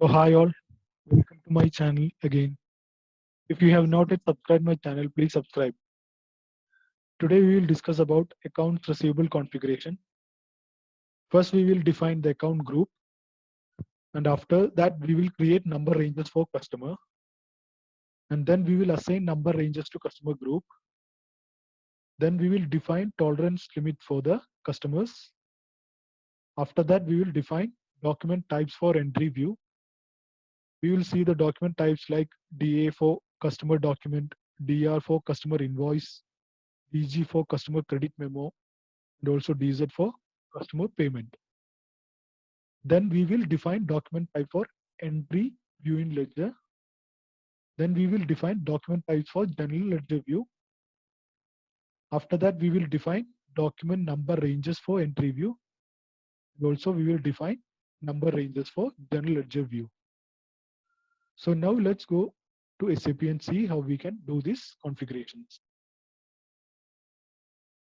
So hi all, welcome to my channel again. If you have not yet subscribed my channel, please subscribe. Today we will discuss about accounts receivable configuration. First we will define the account group, and after that we will create number ranges for customer, and then we will assign number ranges to customer group. Then we will define tolerance limit for the customers. After that we will define document types for entry view. We will see the document types like DA for customer document, DR for customer invoice, DG for customer credit memo, and also DZ for customer payment. Then we will define document type for entry view in ledger. Then we will define document types for general ledger view. After that, we will define document number ranges for entry view. And also we will define number ranges for general ledger view. So now let's go to SAP and see how we can do these configurations.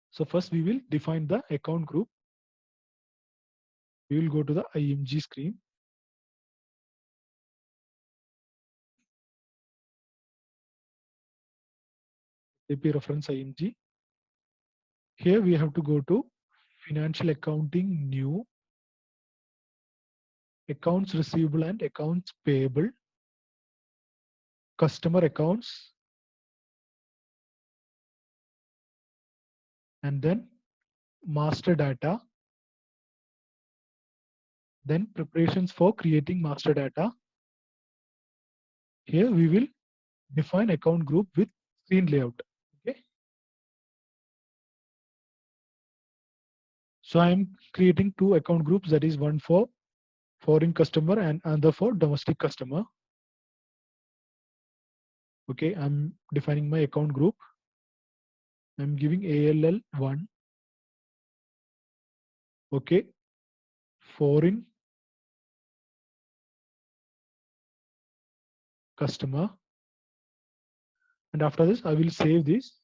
So first we will define the account group. We will go to the IMG screen. SAP reference IMG. Here we have to go to financial accounting new, accounts receivable and accounts payable, customer accounts, and then master data, then preparations for creating master data. Here we will define account group with screen layout. Okay. So I am creating two account groups, that is one for foreign customer and another for domestic customer. Okay, I'm defining my account group. I'm giving ALL1. Okay, foreign customer. And after this, I will save this.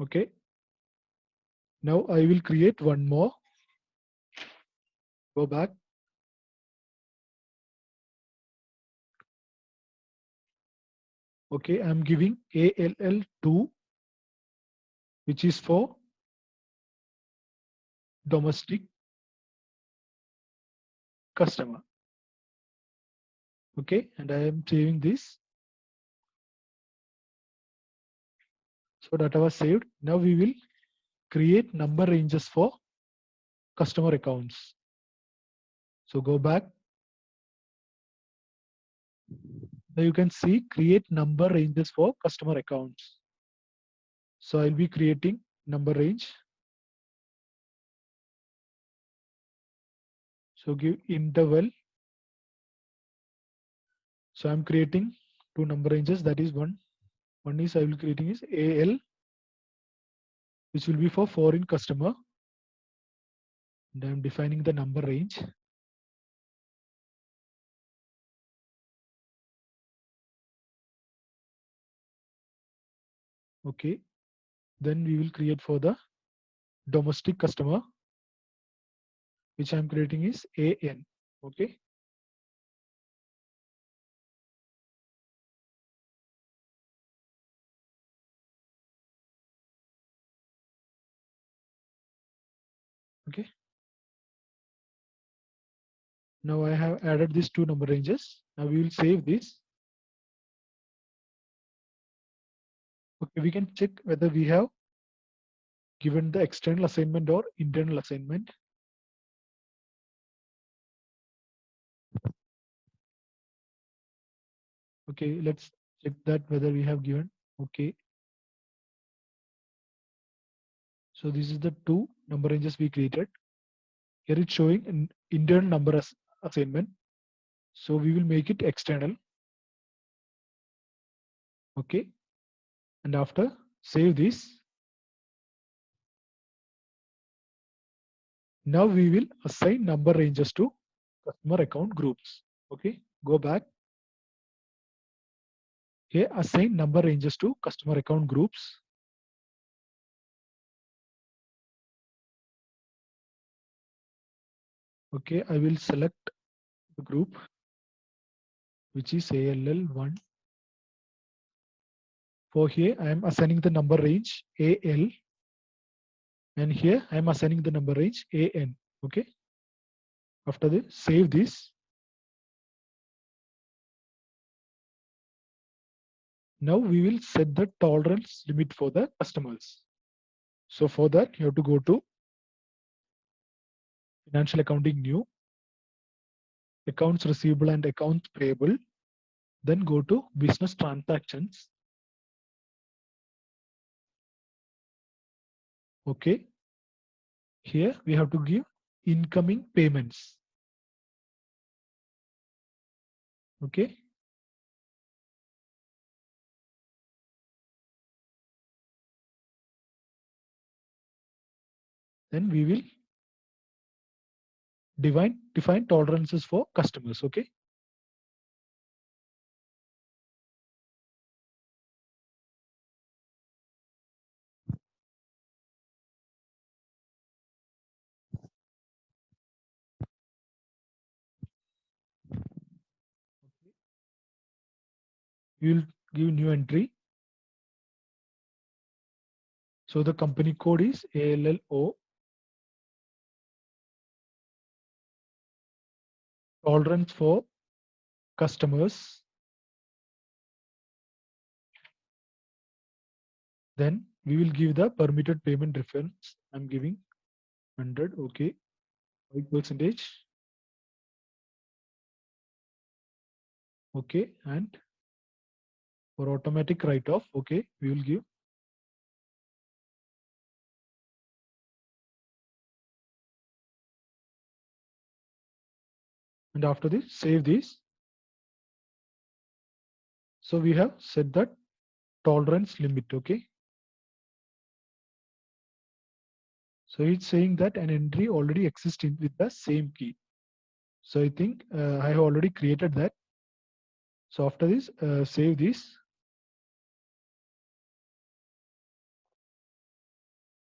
Okay. Now I will create one more. Go back. Okay, I'm giving ALL2, which is for domestic customer. Okay, and I am saving this. So data was saved. Now we will create number ranges for customer accounts. So go back. Now you can see create number ranges for customer accounts. So I'll be creating number range. So give interval. So I'm creating two number ranges. That is one is I will creating is AL, which will be for foreign customer. And I'm defining the number range. Okay. Then we will create for the domestic customer, which I'm creating is AN. Okay. Okay. Now I have added these two number ranges. Now we will save this. Okay, we can check whether we have given the external assignment or internal assignment. Okay, let's check that whether we have given. Okay. So this is the two number ranges we created. Here it's showing an internal number assignment. So we will make it external. Okay. And after save this. Now we will assign number ranges to customer account groups. Okay. Go back. Here assign number ranges to customer account groups. Okay, I will select the group which is ALL1. For here, I am assigning the number range AL, and here I am assigning the number range AN. Okay. After this, save this. Now we will set the tolerance limit for the customers. So for that, you have to go to Financial Accounting New, Accounts Receivable and Accounts Payable. Then go to Business Transactions. Okay. Here we have to give incoming payments. Okay. Then we will define tolerances for customers. Okay. We will give new entry. So the company code is ALLO. Tolerance for customers. Then we will give the permitted payment reference. I'm giving 100. Okay. 5%. Okay. And for automatic write-off, okay, we will give. And after this, save this. So we have set that tolerance limit. Okay. So it's saying that an entry already exists with the same key. So I think I have already created that. So after this, save this.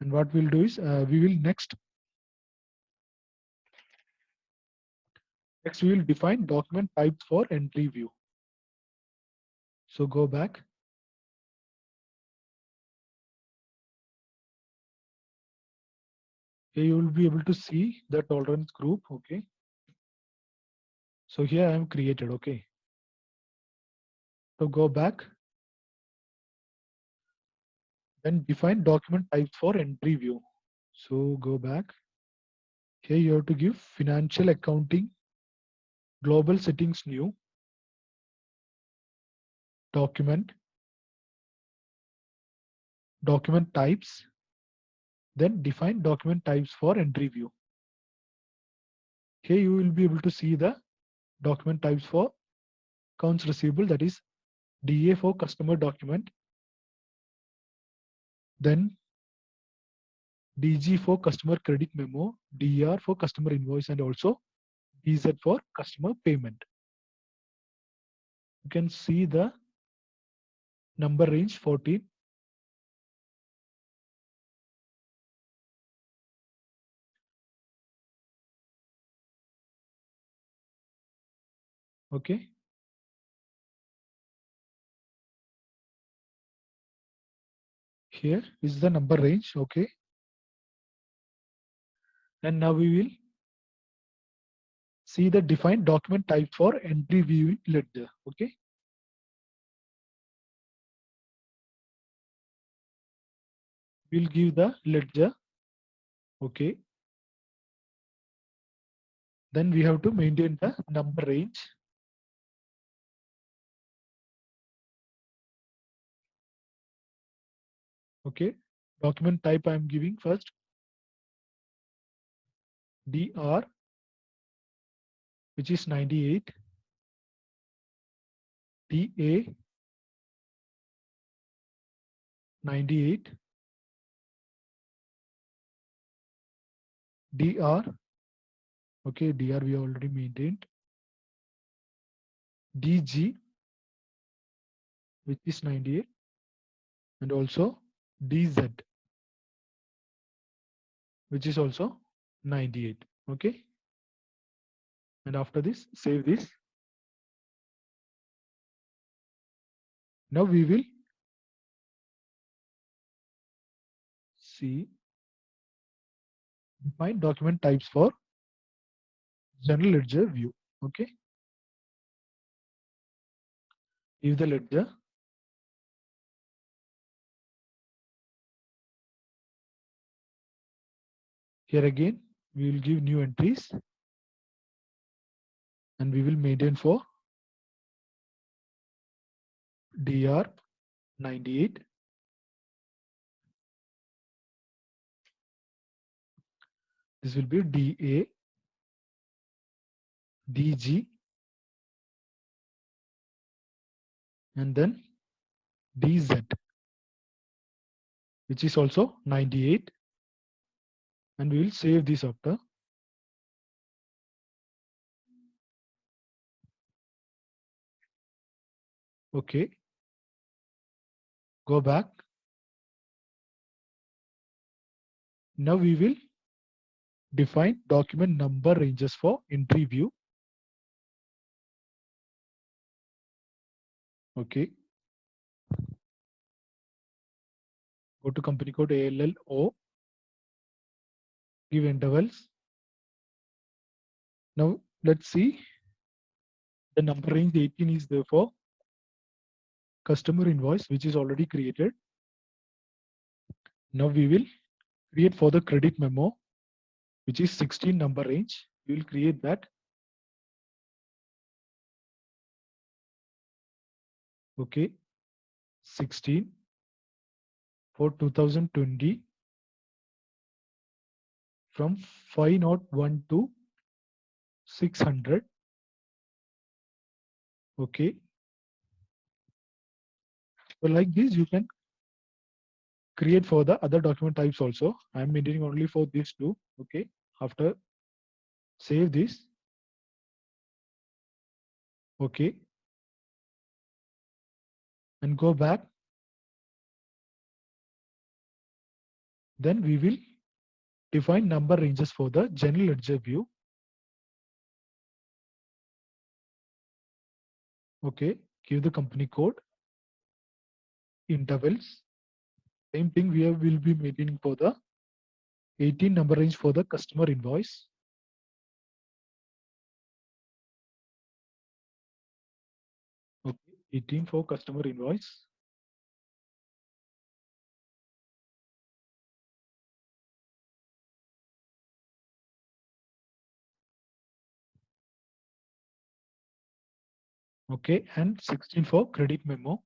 And what we'll do is we will next we will define document types for entry view. So go back. Here you will be able to see the tolerance group. Okay. So here I am created. Okay. So go back. Then define document types for entry view. So go back. Here you have to give financial accounting, global settings new, document types, then define document types for entry view. Here you will be able to see the document types for accounts receivable, that is DA for customer document, then DG for customer credit memo, DR for customer invoice, and also DZ for customer payment. You can see the number range 14. Okay. Here is the number range. Okay. And now we will see the defined document type for entry view ledger. Okay. We'll give the ledger. Okay. Then we have to maintain the number range. Okay. Document type I'm giving first DR, which is 98, DA 98, DR. Okay, DR we already maintained. DG, which is 98, and also DZ, which is also 98. Okay. And after this, save this. Now we will see define document types for general ledger view. Okay, give the ledger. Here again, we will give new entries and we will maintain for DR 98. This will be DA, DG, and then DZ, which is also 98. And we will save this after. Okay, go back. Now we will define document number ranges for entry view. Okay, go to company code ALLO, give intervals. Now let's see, the number range 18 is there for customer invoice, which is already created. Now we will create for the credit memo, which is 16 number range. We will create that. Okay, 16 for 2020 from 501 to 600. Okay, so like this you can create for the other document types also. I'm maintaining only for these two. Okay, after save this. Okay, and go back. Then we will define number ranges for the general ledger view. Okay, give the company code, intervals. Same thing we will be maintaining for the 18 number range for the customer invoice. Okay, 18 for customer invoice. Okay, and 16 for credit memo.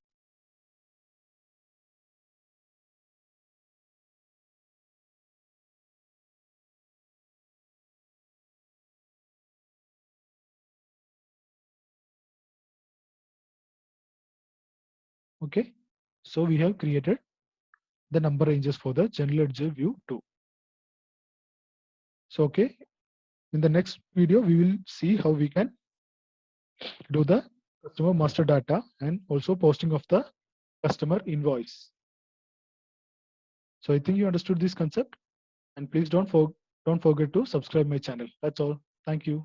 Okay, so we have created the number ranges for the general ledger view too. So okay, in the next video we will see how we can do the customer master data and also posting of the customer invoice. So I think you understood this concept, and please don't forget to subscribe my channel. That's all. Thank you.